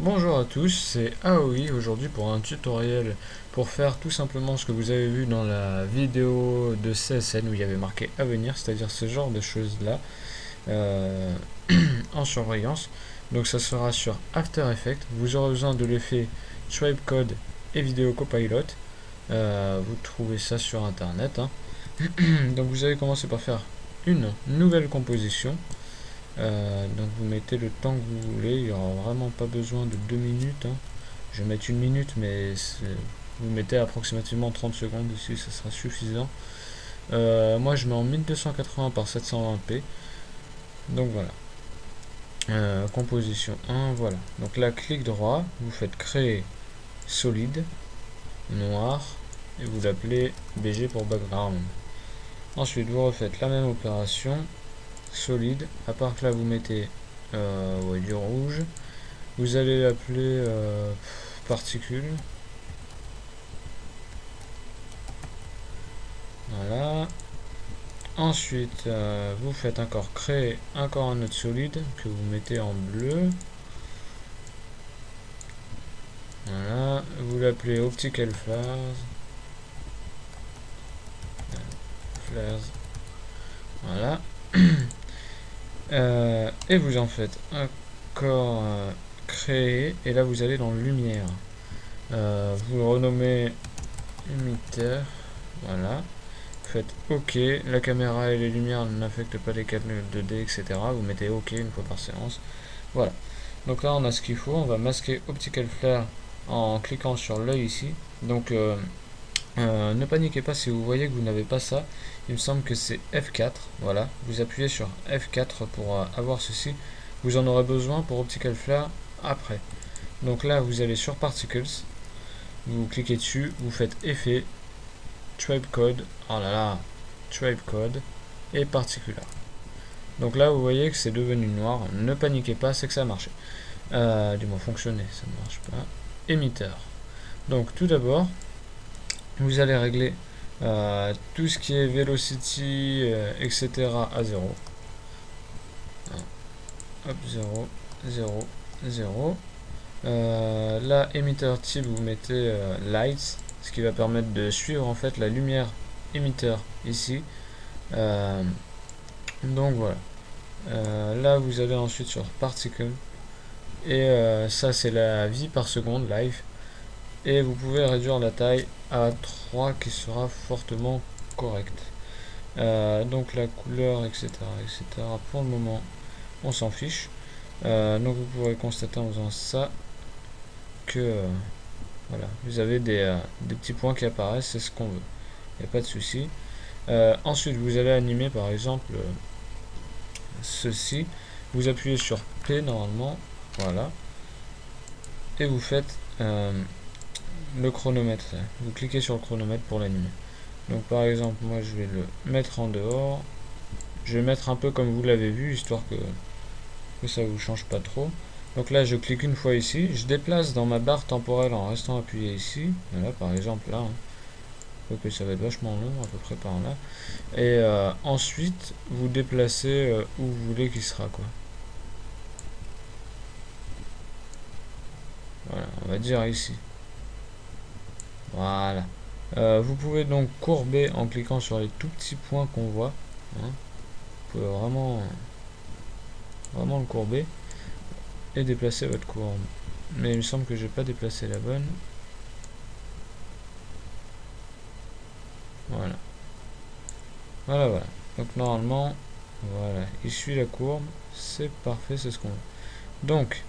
Bonjour à tous, c'est Aoi aujourd'hui pour un tutoriel pour faire tout simplement ce que vous avez vu dans la vidéo de CSN où il y avait marqué à venir, c'est-à-dire ce genre de choses là euh, en surveillance. Donc ça sera sur After Effects, vous aurez besoin de l'effet Swipecode et Video Copilot. Vous trouvez ça sur internet, hein. Donc vous allez commencer par faire une nouvelle composition. Donc vous mettez le temps que vous voulez, il n'y aura vraiment pas besoin de 2 minutes, hein. Je vais mettre 1 minute, mais vous mettez approximativement 30 secondes ici, ça sera suffisant. Moi je mets en 1280 par 720p. Donc voilà. Composition 1, voilà. Donc là, clic droit, vous faites créer solide, noir, et vous l'appelez BG pour background. Ensuite, vous refaites la même opération, solide, à part que là vous mettez ouais, du rouge. Vous allez l'appeler particule. Voilà. Ensuite, vous faites encore créer encore un autre solide que vous mettez en bleu. Voilà. Vous l'appelez optical flares. Flares. Voilà. Et vous en faites encore créer. Et là, vous allez dans lumière. Vous le renommez émetteur. Voilà. Faites OK, la caméra et les lumières n'affectent pas les canaux 2D, etc. Vous mettez OK une fois par séance. Voilà. Donc là, on a ce qu'il faut. On va masquer Optical Flare en cliquant sur l'œil ici. Donc, ne paniquez pas si vous voyez que vous n'avez pas ça. Il me semble que c'est F4. Voilà. Vous appuyez sur F4 pour avoir ceci. Vous en aurez besoin pour Optical Flare après. Donc là, vous allez sur Particles. Vous cliquez dessus. Vous faites Effet. Tribe Code, oh là là, Tribe Code et Particular. Donc là, vous voyez que c'est devenu noir. Ne paniquez pas, c'est que ça a marché. Du moins fonctionner, ça ne marche pas. Émetteur. Donc tout d'abord, vous allez régler tout ce qui est velocity, etc. à 0. Hop, 0, 0, 0. Là, émetteur type, vous mettez lights, ce qui va permettre de suivre en fait la lumière émetteur ici. Donc voilà. Là, vous allez ensuite sur particle et ça c'est la vie par seconde live, et vous pouvez réduire la taille à 3 qui sera fortement correct. Donc la couleur, etc., etc. Pour le moment, on s'en fiche. Donc vous pourrez constater en faisant ça que voilà, vous avez des petits points qui apparaissent, c'est ce qu'on veut. Il n'y a pas de souci. Ensuite, vous allez animer par exemple ceci. Vous appuyez sur P normalement, voilà, et vous faites le chronomètre. Vous cliquez sur le chronomètre pour l'animer. Donc par exemple, moi je vais le mettre en dehors. Je vais mettre un peu comme vous l'avez vu, histoire que ça vous change pas trop. Donc là, je clique une fois ici, je déplace dans ma barre temporelle en restant appuyé ici. Voilà, par exemple là. Que ça va être vachement long, à peu près par là. Et ensuite, vous déplacez où vous voulez qu'il sera, quoi. Voilà, on va dire ici. Voilà. Vous pouvez donc courber en cliquant sur les tout petits points qu'on voit, hein. Vous pouvez vraiment le courber et déplacer votre courbe. Mais il me semble que j'ai pas déplacé la bonne. Voilà. Voilà. Donc normalement, voilà, il suit la courbe. C'est parfait, c'est ce qu'on veut. Donc,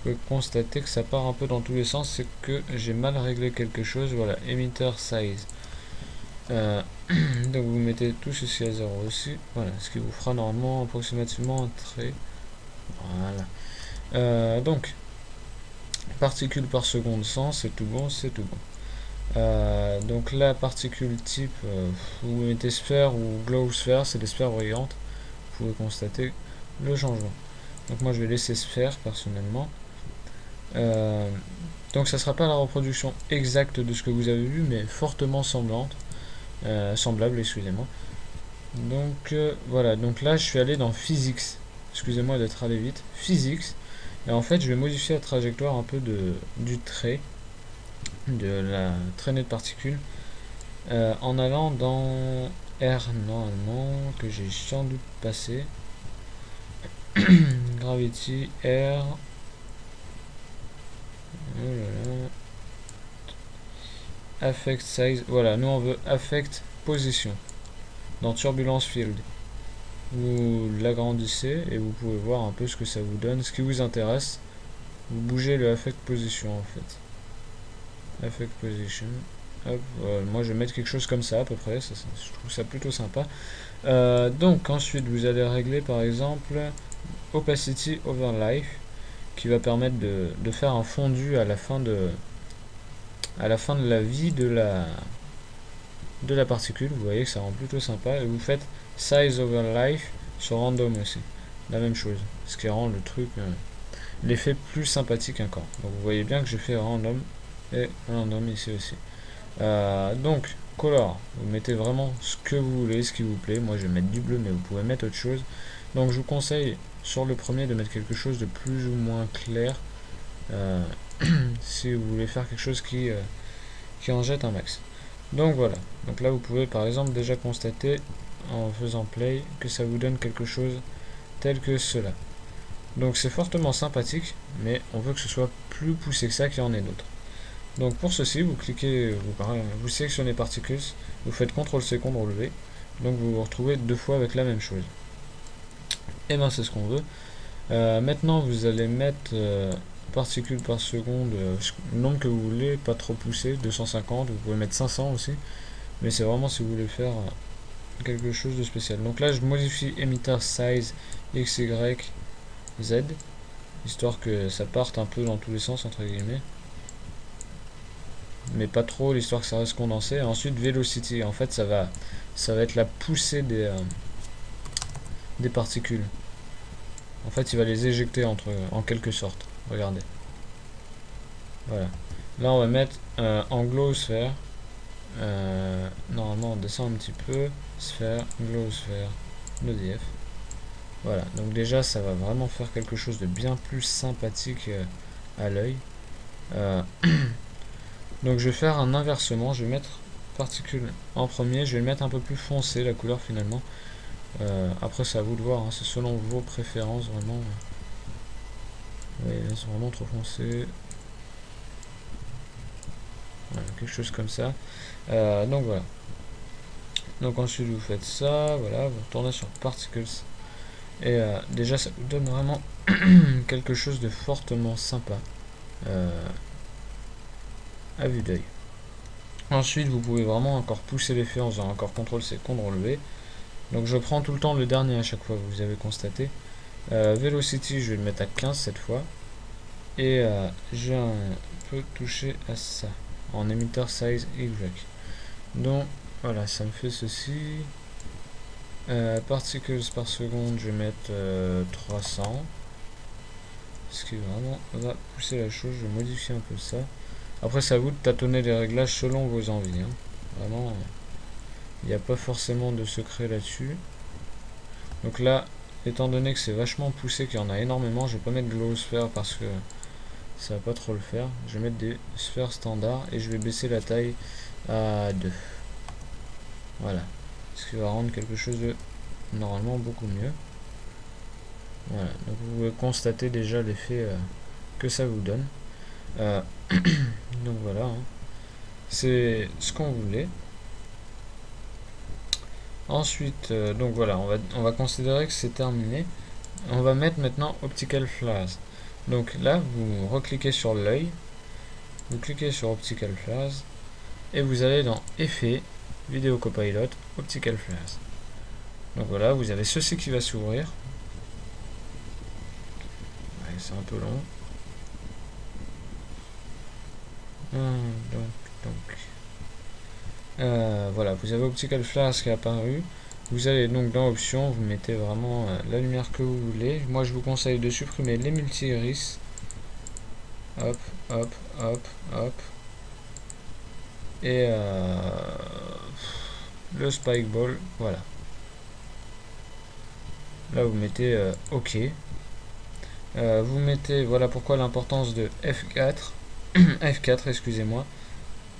vous pouvez constater que ça part un peu dans tous les sens, c'est que j'ai mal réglé quelque chose. Voilà, emitter size. Donc vous mettez tout ceci à 0 aussi. Voilà, ce qui vous fera normalement approximativement un trait. Voilà. Donc, particules par seconde 100, c'est tout bon, c'est tout bon. Donc la particule type, vous mettez sphère ou glow sphere, c'est des sphères brillantes. Vous pouvez constater le changement. Donc moi je vais laisser sphère personnellement. Donc ça sera pas la reproduction exacte de ce que vous avez vu, mais fortement semblable, excusez-moi. Donc voilà, donc là je suis allé dans Physics. Excusez-moi d'être allé vite. Physics. Et en fait, je vais modifier la trajectoire un peu du trait, de la traînée de particules, en allant dans R normalement, que j'ai sans doute passé. Gravity, R. Oh là là. Affect size. Voilà, nous on veut affect position. Dans Turbulence Field. Vous l'agrandissez et vous pouvez voir un peu ce que ça vous donne. Ce qui vous intéresse, vous bougez le affect position en fait. Affect position. Hop, moi je vais mettre quelque chose comme ça à peu près. Je trouve ça plutôt sympa. Donc ensuite vous allez régler par exemple Opacity Overlay qui va permettre de faire un fondu à la fin de la vie de la particule. Vous voyez que ça rend plutôt sympa. Et vous faites Size Over Life sur Random aussi. La même chose. Ce qui rend le truc, l'effet plus sympathique encore. Donc vous voyez bien que j'ai fait Random et Random ici aussi. Donc, Color. Vous mettez vraiment ce que vous voulez, ce qui vous plaît. Moi je vais mettre du bleu, mais vous pouvez mettre autre chose. Donc je vous conseille sur le premier de mettre quelque chose de plus ou moins clair. Si vous voulez faire quelque chose qui en jette un max. Donc voilà, donc là vous pouvez par exemple déjà constater en faisant play que ça vous donne quelque chose tel que cela. Donc c'est fortement sympathique, mais on veut que ce soit plus poussé que ça, qu'il y en ait d'autres. Donc pour ceci, vous cliquez, vous sélectionnez Particles, vous faites CTRL-C, CTRL-V, donc vous vous retrouvez deux fois avec la même chose. Et bien c'est ce qu'on veut. Maintenant vous allez mettre particules par seconde, le nombre que vous voulez, pas trop poussé, 250, vous pouvez mettre 500 aussi, mais c'est vraiment si vous voulez faire quelque chose de spécial. Donc là je modifie emitter size XY Z, histoire que ça parte un peu dans tous les sens entre guillemets, mais pas trop, l'histoire que ça reste condensé. Et ensuite velocity, en fait ça va être la poussée des particules. En fait il va les éjecter en quelque sorte. Regardez. Voilà. Là, on va mettre en glow sphère. Normalement, on descend un petit peu. Sphère, glow sphère, l'EDF. Voilà. Donc déjà, ça va vraiment faire quelque chose de bien plus sympathique à l'œil. Donc je vais faire un inversement. Je vais mettre particule en premier. Je vais le mettre un peu plus foncé, la couleur finalement. Après, c'est à vous de voir. Hein, c'est selon vos préférences, vraiment. Ouais, là, c'est vraiment trop foncé. Voilà, quelque chose comme ça. Donc voilà. Donc ensuite vous faites ça, voilà, vous retournez sur Particles. Et déjà ça vous donne vraiment quelque chose de fortement sympa à vue d'œil. Ensuite vous pouvez vraiment encore pousser l'effet en faisant encore CTRL-C, CTRL-V. Donc je prends tout le temps le dernier à chaque fois, vous avez constaté. Velocity, je vais le mettre à 15 cette fois. Et j'ai un peu touché à ça, en emitter size Y. Donc voilà, ça me fait ceci. Particles par seconde, je vais mettre 300. Ce qui vraiment va pousser la chose. Je vais modifier un peu ça. Après, c'est à vous de tâtonner les réglages selon vos envies. Hein. Vraiment, il n'y a pas forcément de secret là-dessus. Donc là, étant donné que c'est vachement poussé, qu'il y en a énormément, je vais pas mettre glow sphere parce que ça va pas trop le faire. Je vais mettre des sphères standards et je vais baisser la taille à 2. Voilà. Ce qui va rendre quelque chose de normalement beaucoup mieux. Voilà, donc vous pouvez constater déjà l'effet que ça vous donne. Donc voilà, hein. C'est ce qu'on voulait. Ensuite, donc voilà, on va considérer que c'est terminé. On va mettre maintenant Optical Flares. Donc là, vous recliquez sur l'œil, vous cliquez sur Optical Flares, et vous allez dans Effets, Vidéo Copilot, Optical Flares. Donc voilà, vous avez ceci qui va s'ouvrir. Ouais, c'est un peu long. Voilà, vous avez Optical Flares qui est apparu. Vous allez donc dans Options, vous mettez vraiment la lumière que vous voulez. Moi, je vous conseille de supprimer les multi-iris. Hop, hop, hop, hop. Et le spike ball, voilà. Là, vous mettez OK. Vous mettez, voilà pourquoi l'importance de F4, F4, excusez-moi,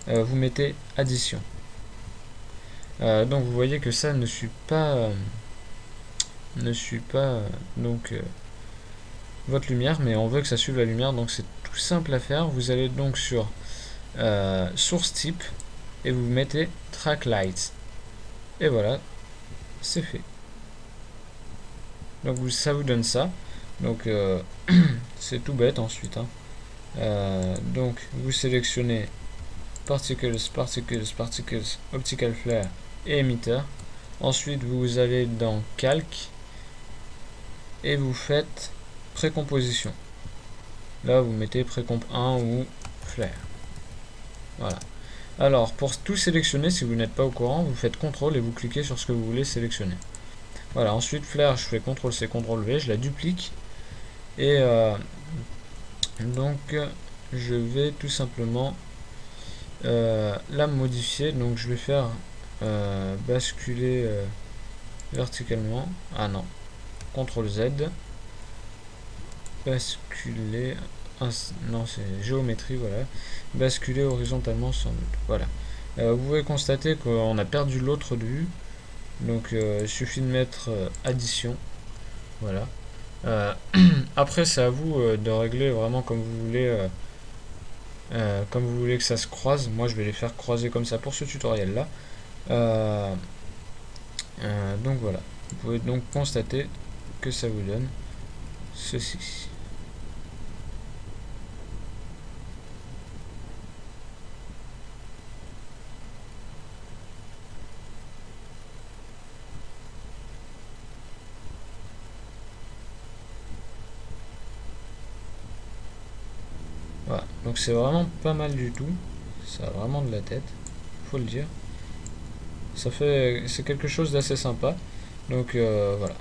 vous mettez addition. Donc vous voyez que ça ne suit pas, donc votre lumière, mais on veut que ça suive la lumière, donc c'est tout simple à faire. Vous allez donc sur source type et vous mettez track lights. Et voilà, c'est fait. Donc ça vous donne ça. Donc c'est tout bête ensuite. Hein. Donc vous sélectionnez Particles, Particles, Particles, Optical Flare et émetteur. Ensuite vous allez dans Calque et vous faites précomposition. Là vous mettez précomp 1 ou Flare. Voilà. Alors pour tout sélectionner, si vous n'êtes pas au courant, vous faites CTRL et vous cliquez sur ce que vous voulez sélectionner. Voilà, ensuite Flare, je fais CTRL C, CTRL V, je la duplique. Et donc je vais tout simplement la modifier. Donc je vais faire basculer verticalement. Ah non, CTRL Z. Basculer. Non, c'est géométrie, voilà. Basculer horizontalement sans doute. Voilà. Vous pouvez constater qu'on a perdu l'autre de vue. Donc il suffit de mettre addition. Voilà. Après c'est à vous de régler vraiment comme vous voulez que ça se croise. Moi je vais les faire croiser comme ça pour ce tutoriel là. Donc voilà. Vous pouvez donc constater que ça vous donne ceci. Voilà, donc c'est vraiment pas mal du tout. Ça a vraiment de la tête, faut le dire. C'est quelque chose d'assez sympa. Donc voilà,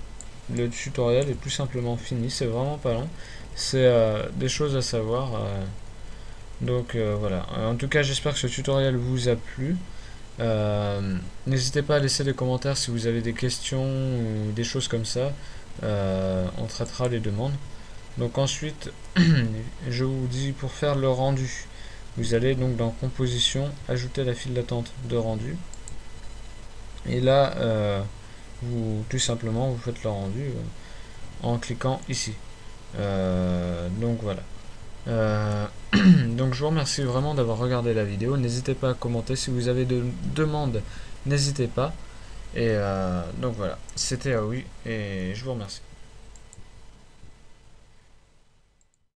le tutoriel est tout simplement fini. C'est vraiment pas long. C'est des choses à savoir. Donc voilà. En tout cas, j'espère que ce tutoriel vous a plu. N'hésitez pas à laisser des commentaires si vous avez des questions ou des choses comme ça. On traitera les demandes. Donc ensuite, je vous dis pour faire le rendu, vous allez donc dans composition, ajouter la file d'attente de rendu. Et là, vous tout simplement vous faites le rendu en cliquant ici. Donc voilà. Donc je vous remercie vraiment d'avoir regardé la vidéo. N'hésitez pas à commenter si vous avez de demandes, n'hésitez pas. Et donc voilà, c'était Aoui et je vous remercie.